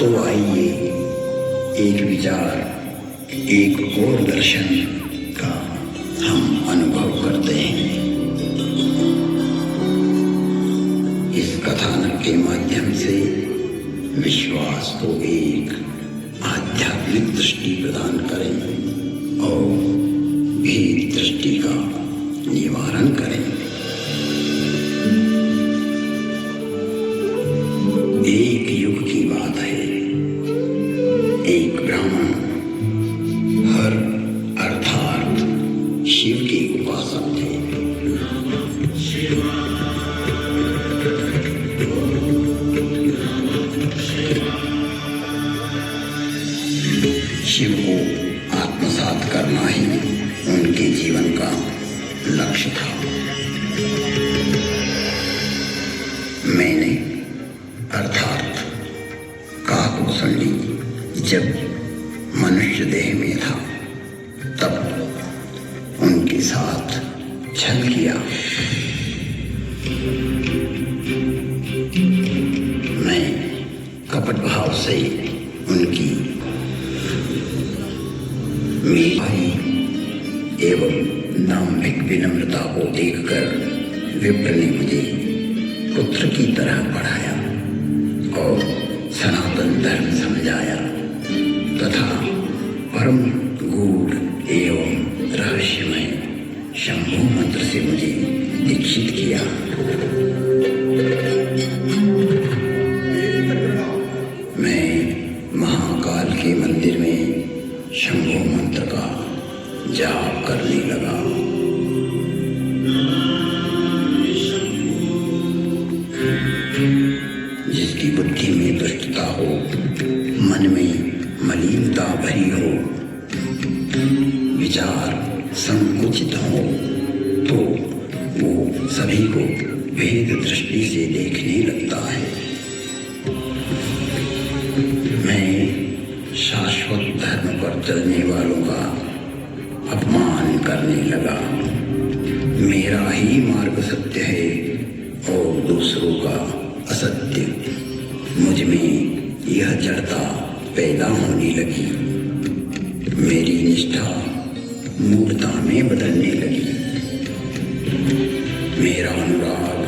तो आइए एक विचार, एक और दर्शन का हम अनुभव करते हैं। इस कथानक के माध्यम से विश्वास को एक आध्यात्मिक दृष्टि प्रदान करें और भेद दृष्टि का निवारण करें। एक युग की बात है, एक ब्राह्मण हर अर्थात शिव के उपासक थे। शिव को आत्मसात करना ही उनके जीवन का लक्ष्य था। मैंने अर्थात काकभूषणी जब मनुष्य देह में था तब उनके साथ छल किया। मैं कपट भाव से उनकी मेरी एवं दाम्भिक विनम्रता को देखकर विप्र ने मुझे पुत्र की तरह पढ़ाया और सनातन धर्म समझाया तथा परम गूढ़ एवं रहस्यमय शंभु मंत्र से मुझे दीक्षित किया। मैं महाकाल के मंदिर में शंभु मंत्र का जाप करने लगा। जिसकी बुद्धि में दुष्टता हो, मन में मलिनता भरी हो, विचार संकुचित हो, तो वो सभी को भेद दृष्टि से देखने लगता है। मैं शाश्वत धर्म पर चलने वालों का अपमान करने लगा। मेरा ही मार्ग सत्य है और दूसरों का असत्य। मुझ में यह जड़ता पैदा होने लगी। मेरी निष्ठा मूर्ता में बदलने लगी। मेरा अनुराग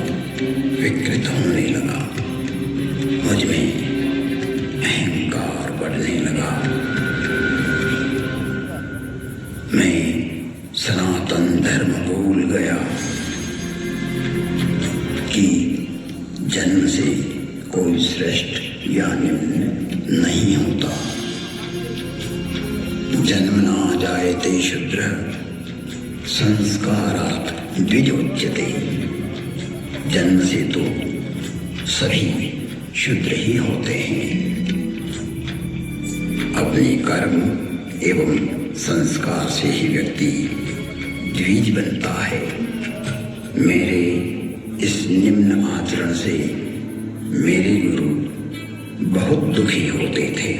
विकृत होने लगा। मुझ में अहंकार बढ़ने लगा। मैं सनातन धर्म भूल गया कि जन्म से कोई श्रेष्ठ या निम्न नहीं होता। जन्म ना जायते शूद्र संस्कारात् द्विजोच्यते। जन्म से तो सभी शूद्र ही होते हैं। अपने कर्म एवं संस्कार से ही व्यक्ति द्विज बनता है। मेरे इस निम्न आचरण से मेरे गुरु बहुत दुखी होते थे।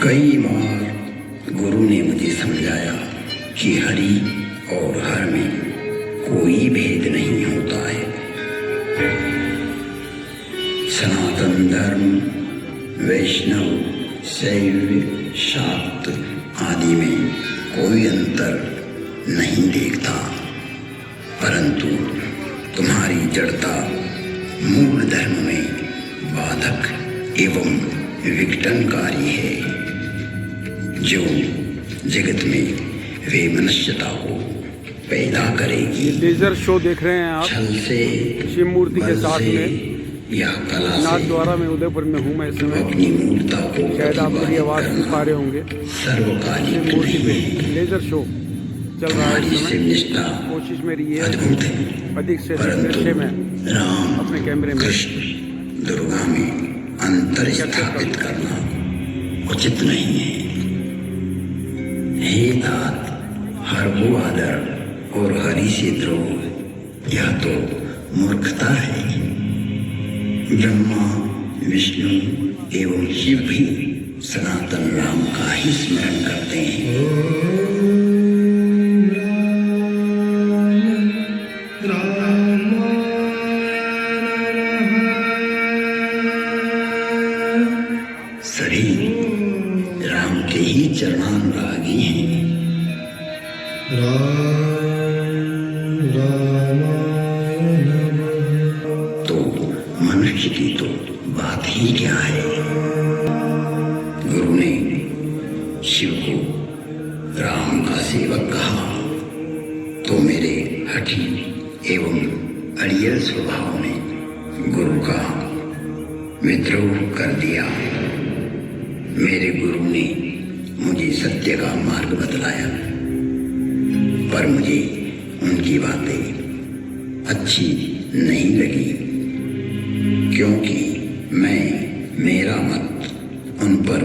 कई बार गुरु ने मुझे समझाया कि हरि और हर में कोई भेद नहीं होता है। सनातन धर्म वैष्णव शैव शाक्त आदि में कोई अंतर नहीं देखता, परंतु तुम्हारी जड़ता मूल धर्म में बाधक एवं विघटनकारी है, जो जगत में वे मनुष्यता को पैदा करेगी। लेजर शो देख रहे हैं आप छल से, शिव मूर्ति के साथ में या कला नाथ से द्वारा में उदयपुर में हूँ मैं इस समय। अपनी मूर्ता को शायद आप मेरी आवाज सुन पा रहे होंगे। सर्वकालिक शिव मूर्ति नहीं पे लेजर शो चल रहा है इस समय। निष्ठा कोशिश मेरी ये अद्भुत है, है अधिक से अधिक परंतु दृश्य में राम अपने कैमरे में कृष्ण दुर्गा में अंतर स्थापित करना उचित नहीं है। हे तात, हर को आदर और हरि से द्रोह यह तो मूर्खता है। ब्रह्मा विष्णु एवं शिव भी सनातन राम का ही स्मरण करते हैं। सभी राम के ही चरणानुरागी हैं। तो मनुष्य की तो बात ही क्या है। गुरु ने शिव को राम का सेवक कहा तो मेरे हठी एवं अड़ियल स्वभाव ने गुरु का विद्रोह कर दिया। मेरे गुरु ने मुझे सत्य का मार्ग बतलाया, पर मुझे उनकी बातें अच्छी नहीं लगी, क्योंकि मैं मेरा मत उन पर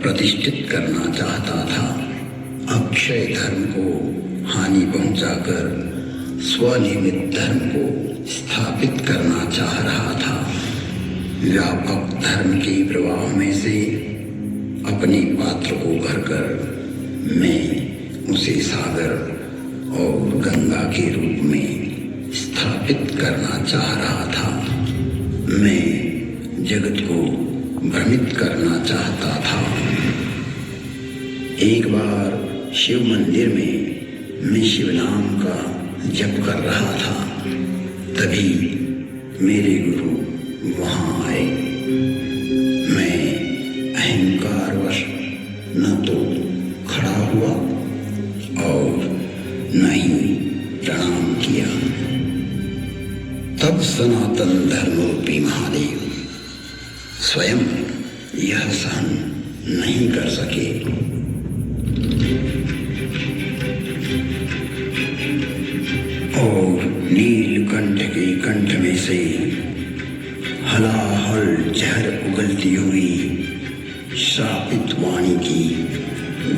प्रतिष्ठित करना चाहता था। अक्षय धर्म को हानि पहुंचाकर स्वनिर्मित धर्म को स्थापित करना चाह रहा था। व्यापक धर्म के प्रवाह में से अपने पात्र को भरकर मैं उसे सागर और गंगा के रूप में स्थापित करना चाह रहा था। मैं जगत को भ्रमित करना चाहता था। एक बार शिव मंदिर में मैं शिव नाम का जप कर रहा था, तभी मेरे गुरु वहां आए। मैं अहंकारवश न तो खड़ा हुआ और न ही प्रणाम किया। तब सनातन धर्म रूपी महादेव स्वयं यह सहन नहीं कर सके। और नीलकंठ के कंठ में से हलाहल जहर उगलती हुई श्रापित वाणी की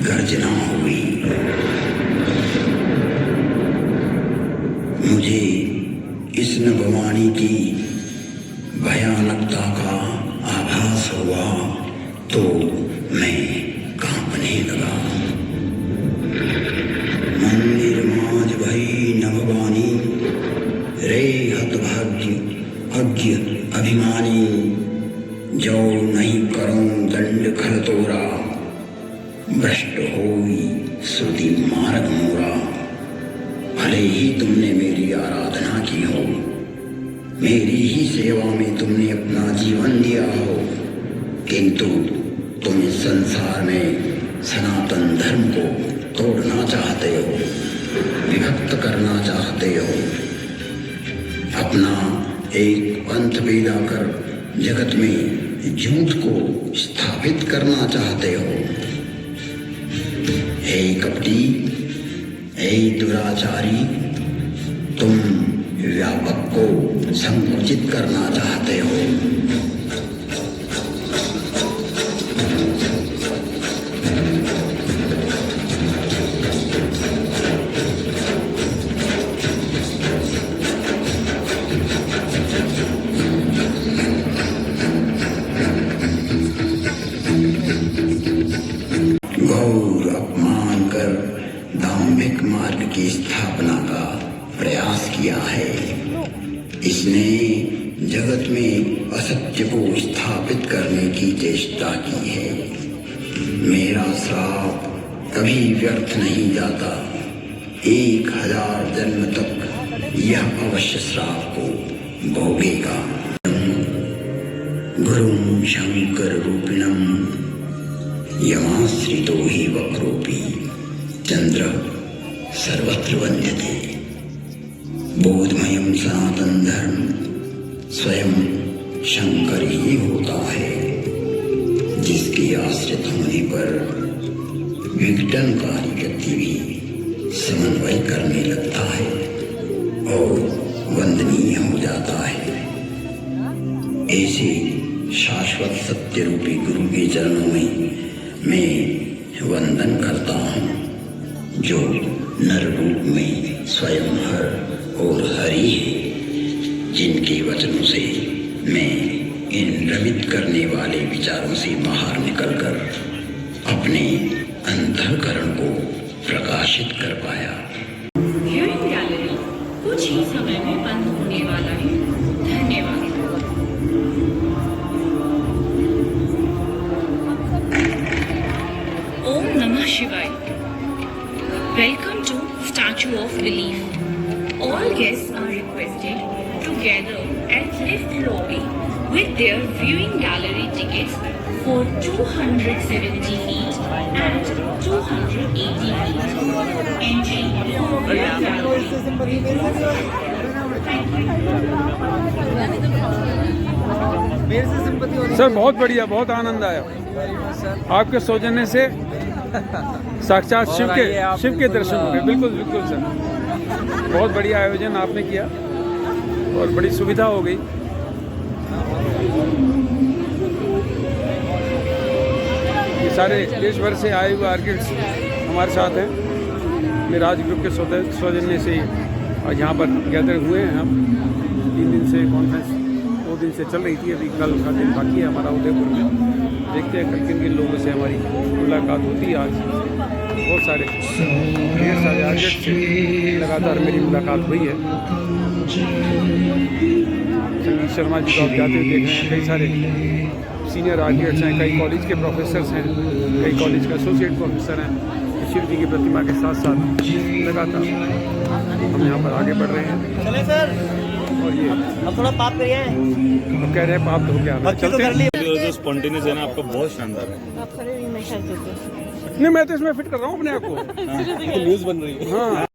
गर्जना हुई। मुझे इस नभवाणी की भयानकता का आभास हुआ तो मैं कांपने लगा। मंदिर माज भई नभवानी, रे हतभाग्य अज्ञ अभिमानी, जो नहीं करूं दंड खल तोरा, भ्रष्ट होई श्रुति मार्ग मोरा। भले ही तुमने मेरी आराधना की हो, मेरी ही सेवा में तुमने अपना जीवन दिया हो, किंतु तुम इस संसार में सनातन धर्म को तोड़ना चाहते हो, विभक्त करना चाहते हो, अपना एक पंथ पैदा कर जगत में झूठ को स्थापित करना चाहते हो। हे कपटी, हे दुराचारी, तुम व्यापक को संकुचित करना चाहते हो। घोर अपमान कर दाम्भिक मार्ग की स्थापना का प्रयास किया है। इसने जगत में असत्य को स्थापित करने की चेष्टा की है। मेरा श्राप कभी व्यर्थ नहीं जाता। 1000 जन्म तक यह अवश्य श्राप को भोगेगा। गुरुं शंकर रूपिणं यमाश्रितो हि वक्रोऽपि चंद्र सर्वत्र वन्द्यते। बोधमयम सनातन धर्म स्वयं शंकर ही होता है, जिसके आश्रित होने पर विघटनकारी व्यक्ति भी समन्वय करने लगता है और वंदनीय हो जाता है। ऐसे शाश्वत सत्य रूपी गुरु के चरणों में मैं वंदन करता हूँ, जो नर रूप में स्वयं हर और हरि है, जिनके वचनों से मैं इन भ्रमित करने वाले विचारों से बाहर निकलकर अपने अंतःकरण को प्रकाशित कर पाया। व्यूइंग गैलरी कुछ ही समय में बंद होने वाला है। धन्यवाद। Shivaya. Welcome to Statue of Belief. All guests are requested to gather at lift lobby with their viewing gallery tickets for 270 feet and 280 feet. Entry for rear gallery. Sir बहुत बढ़िया, बहुत आनंद आया आपके सौजन्य से। साक्षात शिव के दर्शन हो गए। बिल्कुल बिल्कुल सर, बहुत बढ़िया आयोजन आपने किया और बड़ी सुविधा हो गई। ये सारे देश भर से आए हुए आर्किड्स हमारे साथ हैं। मेरे राज ग्रुप के सौजन्य से आज यहाँ पर गैदर हुए हैं हम। 3 दिन से कॉन्फ्रेंस 2 दिन से चल रही थी, अभी कल का दिन बाकी है हमारा उदयपुर में। देखते हैं कल किन किन लोगों से हमारी मुलाकात होती है। आज बहुत सारे ढेर सारे आर्टिस्ट से लगातार मेरी मुलाकात हुई है। संगीत शर्मा जी को आप जाते हुए देख रहे हैं। कई सारे सीनियर आर्टिस्ट्स हैं, कई कॉलेज के प्रोफेसर्स हैं, कई कॉलेज के एसोसिएट प्रोफेसर हैं। शिव जी की प्रतिमा के साथ साथ लगातार हम यहाँ पर आगे बढ़ रहे हैं। चले सर, और ये अब थोड़ा पाप करिए। हम कह रहे हैं पाप धो के आना। चलते हैं। जो स्पॉन्टेनियस है ना आपका बहुत शानदार है। आप खड़े नहीं, मैं कर देती हूँ। नहीं, मैं तो इसमें फिट कर रहा हूँ अपने आप को। न्यूज़ बन रही है। हाँ।